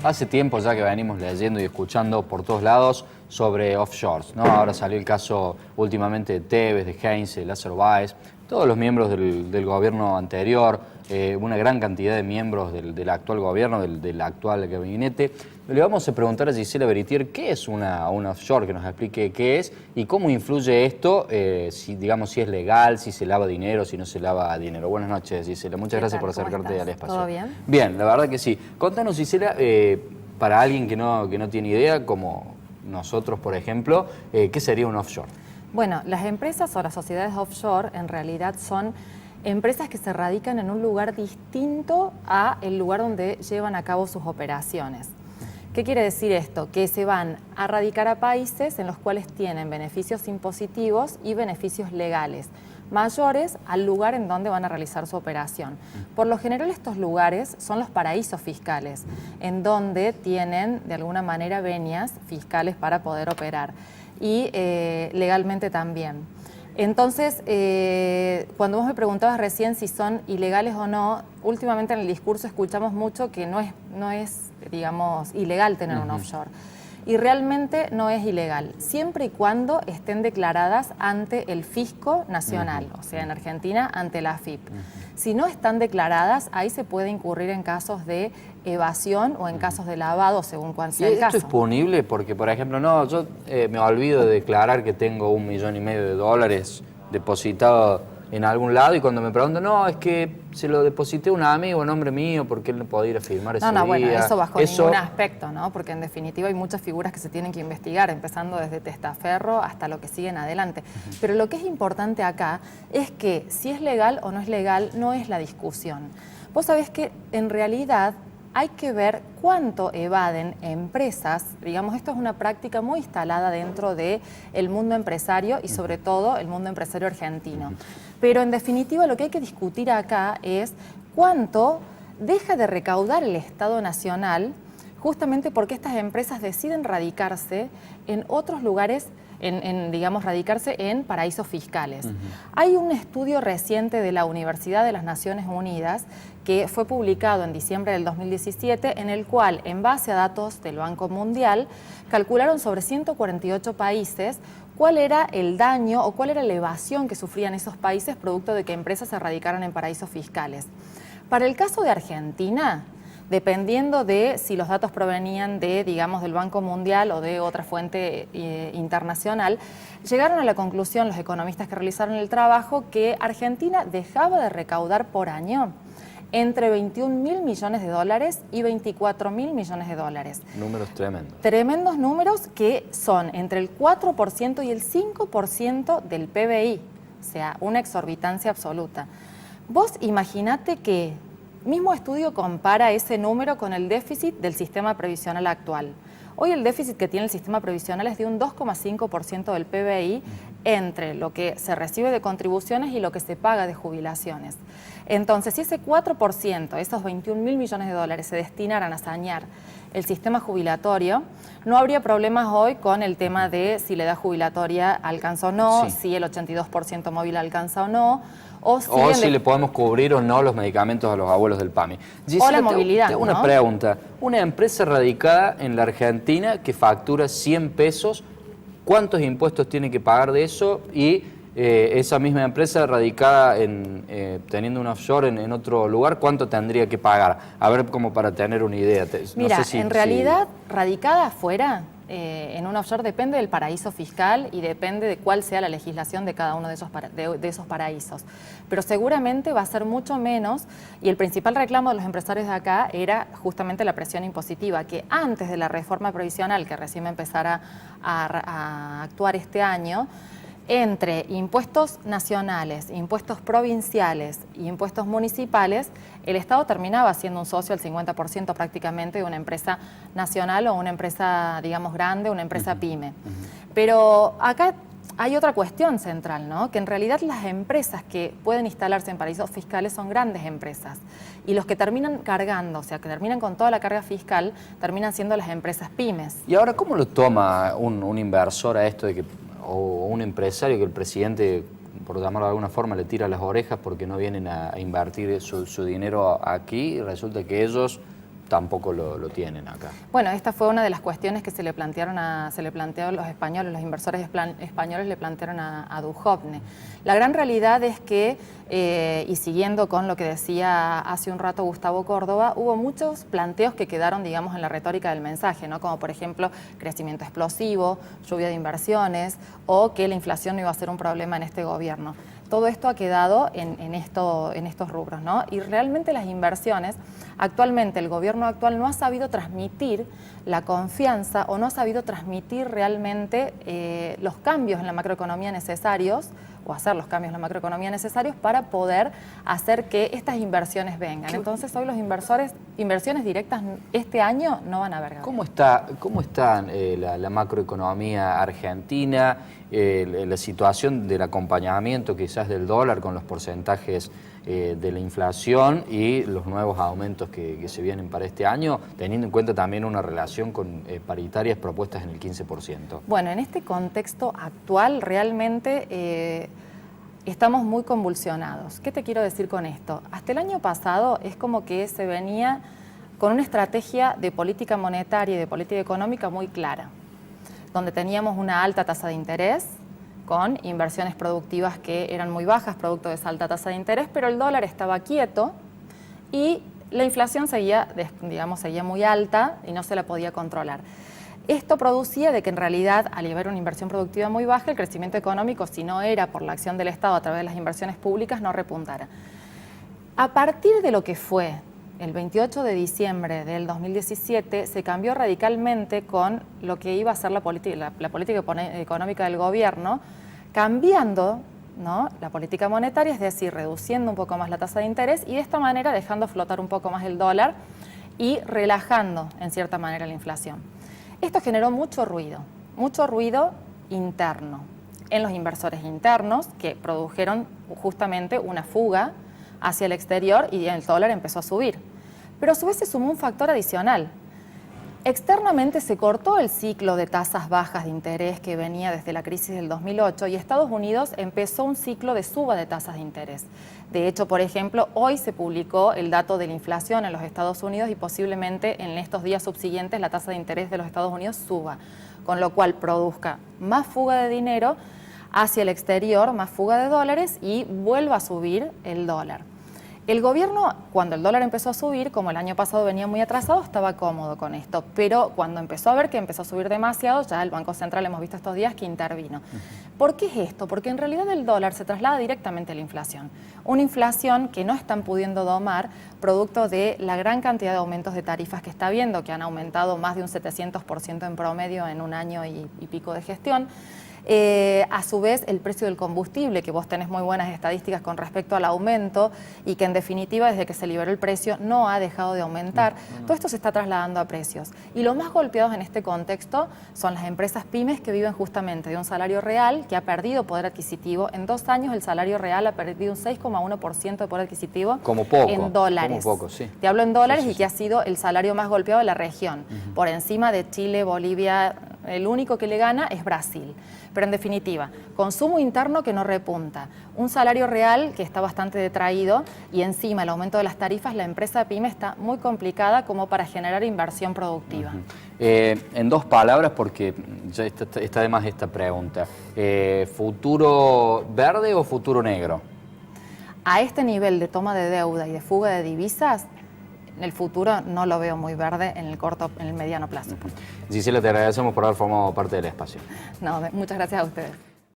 Hace tiempo ya que venimos leyendo y escuchando por todos lados sobre offshores, ¿no? Ahora salió el caso últimamente de Tevez, de Heinze, de Lázaro Báez, todos los miembros del gobierno anterior, una gran cantidad de miembros del actual gobierno, del actual gabinete. Le vamos a preguntar a Gisela Beritier qué es una offshore, que nos explique qué es y cómo influye esto, si es legal, si se lava dinero, si no se lava dinero. Buenas noches, Gisela. Muchas gracias por acercarte al espacio. ¿Todo bien? Bien, la verdad que sí. Contanos, Gisela, para alguien que no tiene idea, como nosotros, por ejemplo, ¿qué sería un offshore? Bueno, las empresas o las sociedades offshore en realidad son empresas que se radican en un lugar distinto a el lugar donde llevan a cabo sus operaciones. ¿Qué quiere decir esto? Que se van a radicar a países en los cuales tienen beneficios impositivos y beneficios legales mayores al lugar en donde van a realizar su operación. Por lo general estos lugares son los paraísos fiscales, en donde tienen de alguna manera venias fiscales para poder operar y legalmente también. Entonces, cuando vos me preguntabas recién si son ilegales o no, últimamente en el discurso escuchamos mucho que no es digamos, ilegal tener un offshore. Y realmente no es ilegal, siempre y cuando estén declaradas ante el fisco nacional, o sea, en Argentina, ante la AFIP. Si no están declaradas, ahí se puede incurrir en casos de evasión o en casos de lavado, según cuál sea el caso. ¿Esto es punible? Porque, por ejemplo, yo me olvido de declarar que tengo $1,500,000 depositado en algún lado y cuando me preguntan, no, es que se lo deposité a un amigo, a nombre mío, porque él no podía ir a firmar ese día. Bueno, eso bajo ningún aspecto, ¿no? Porque en definitiva hay muchas figuras que se tienen que investigar, empezando desde testaferro hasta lo que sigue en adelante. Pero lo que es importante acá es que si es legal o no es legal, no es la discusión. Vos sabés que en realidad hay que ver cuánto evaden empresas, digamos, esto es una práctica muy instalada dentro del mundo empresario y sobre todo el mundo empresario argentino. Pero en definitiva lo que hay que discutir acá es cuánto deja de recaudar el Estado Nacional justamente porque estas empresas deciden radicarse en otros lugares, digamos, radicarse en paraísos fiscales. Hay un estudio reciente de la Universidad de las Naciones Unidas que fue publicado en diciembre del 2017, en el cual, en base a datos del Banco Mundial, calcularon sobre 148 países cuál era el daño o cuál era la evasión que sufrían esos países producto de que empresas se radicaran en paraísos fiscales. Para el caso de Argentina, dependiendo de si los datos provenían de, digamos, del Banco Mundial o de otra fuente internacional, llegaron a la conclusión los economistas que realizaron el trabajo que Argentina dejaba de recaudar por año entre $21.000 millones y $24.000 millones. Números tremendos. Tremendos números que son entre el 4% y el 5% del PBI, o sea, una exorbitancia absoluta. Vos imaginate que mismo estudio compara ese número con el déficit del sistema previsional actual. Hoy el déficit que tiene el sistema previsional es de un 2,5% del PBI entre lo que se recibe de contribuciones y lo que se paga de jubilaciones. Entonces, si ese 4%, esos $21.000 millones, se destinaran a sanear el sistema jubilatorio, no habría problemas hoy con el tema de si la edad jubilatoria alcanza o no, si el 82% móvil alcanza o no, o si le podemos cubrir o no los medicamentos a los abuelos del PAMI. Gisela, o la movilidad. Tengo una pregunta. Una empresa radicada en la Argentina que factura 100 pesos, ¿cuántos impuestos tiene que pagar de eso? Y esa misma empresa radicada teniendo un offshore en otro lugar, ¿cuánto tendría que pagar? A ver, como para tener una idea. Mira, en realidad, radicada afuera, en un offshore depende del paraíso fiscal y depende de cuál sea la legislación de cada uno de esos paraísos. Pero seguramente va a ser mucho menos, y el principal reclamo de los empresarios de acá era justamente la presión impositiva, que antes de la reforma previsional, que recién empezara a actuar este año, entre impuestos nacionales, impuestos provinciales y impuestos municipales, el Estado terminaba siendo un socio al 50% prácticamente de una empresa nacional o una empresa, digamos, grande, una empresa pyme. Pero acá hay otra cuestión central, ¿no? Que en realidad las empresas que pueden instalarse en paraísos fiscales son grandes empresas. Y los que terminan cargando, o sea, que terminan con toda la carga fiscal, terminan siendo las empresas pymes. ¿Y ahora cómo lo toma un inversor a esto de que, o un empresario que el presidente, por llamarlo de alguna forma, le tira las orejas porque no vienen a invertir su dinero aquí y resulta que ellos tampoco lo tienen acá. Bueno, esta fue una de las cuestiones que se le planteó a los españoles, los inversores españoles le plantearon a Duhovne. La gran realidad es que, y siguiendo con lo que decía hace un rato Gustavo Córdoba, hubo muchos planteos que quedaron, digamos, en la retórica del mensaje, ¿no? Como por ejemplo, crecimiento explosivo, lluvia de inversiones, o que la inflación no iba a ser un problema en este gobierno. Todo esto ha quedado en estos rubros, ¿no? Y realmente las inversiones, actualmente el gobierno actual no ha sabido transmitir la confianza o no ha sabido transmitir realmente los cambios en la macroeconomía necesarios o hacer los cambios en la macroeconomía necesarios para poder hacer que estas inversiones vengan. Entonces hoy los inversiones directas este año no van a haber. ¿Cómo está la macroeconomía argentina, la situación del acompañamiento quizás del dólar con los porcentajes de la inflación y los nuevos aumentos que se vienen para este año, teniendo en cuenta también una relación con paritarias propuestas en el 15%? Bueno, en este contexto actual realmente estamos muy convulsionados. ¿Qué te quiero decir con esto? Hasta el año pasado es como que se venía con una estrategia de política monetaria y de política económica muy clara, donde teníamos una alta tasa de interés, con inversiones productivas que eran muy bajas, producto de esa alta tasa de interés, pero el dólar estaba quieto y la inflación seguía muy alta y no se la podía controlar. Esto producía de que en realidad, al haber una inversión productiva muy baja, el crecimiento económico, si no era por la acción del Estado a través de las inversiones públicas, no repuntara. A partir de lo que fue el 28 de diciembre del 2017, se cambió radicalmente con lo que iba a ser la política económica del gobierno, cambiando, ¿no?, la política monetaria, es decir, reduciendo un poco más la tasa de interés y de esta manera dejando flotar un poco más el dólar y relajando en cierta manera la inflación. Esto generó mucho ruido interno en los inversores internos que produjeron justamente una fuga hacia el exterior y el dólar empezó a subir. Pero a su vez se sumó un factor adicional. Externamente se cortó el ciclo de tasas bajas de interés que venía desde la crisis del 2008 y Estados Unidos empezó un ciclo de suba de tasas de interés. De hecho, por ejemplo, hoy se publicó el dato de la inflación en los Estados Unidos y posiblemente en estos días subsiguientes la tasa de interés de los Estados Unidos suba, con lo cual produzca más fuga de dinero hacia el exterior, más fuga de dólares y vuelva a subir el dólar. El gobierno, cuando el dólar empezó a subir, como el año pasado venía muy atrasado, estaba cómodo con esto, pero cuando empezó a ver que empezó a subir demasiado, ya el Banco Central hemos visto estos días que intervino. ¿Por qué es esto? Porque en realidad el dólar se traslada directamente a la inflación. Una inflación que no están pudiendo domar, producto de la gran cantidad de aumentos de tarifas que está habiendo, que han aumentado más de un 700% en promedio en un año y pico de gestión. A su vez, el precio del combustible, que vos tenés muy buenas estadísticas con respecto al aumento y que en definitiva desde que se liberó el precio no ha dejado de aumentar. Todo esto se está trasladando a precios. Y los más golpeados en este contexto son las empresas pymes que viven justamente de un salario real que ha perdido poder adquisitivo. En 2 años el salario real ha perdido un 6,1% de poder adquisitivo como poco, en dólares. Como poco, sí. Te hablo en dólares sí. Y que ha sido el salario más golpeado de la región. Por encima de Chile, Bolivia, el único que le gana es Brasil. Pero en definitiva, consumo interno que no repunta, un salario real que está bastante detraído y encima el aumento de las tarifas, la empresa pyme está muy complicada como para generar inversión productiva. En 2 palabras, porque ya está de más esta pregunta, ¿futuro verde o futuro negro? A este nivel de toma de deuda y de fuga de divisas, en el futuro no lo veo muy verde en el mediano plazo. Gisela, te agradecemos por haber formado parte del espacio. No, muchas gracias a ustedes.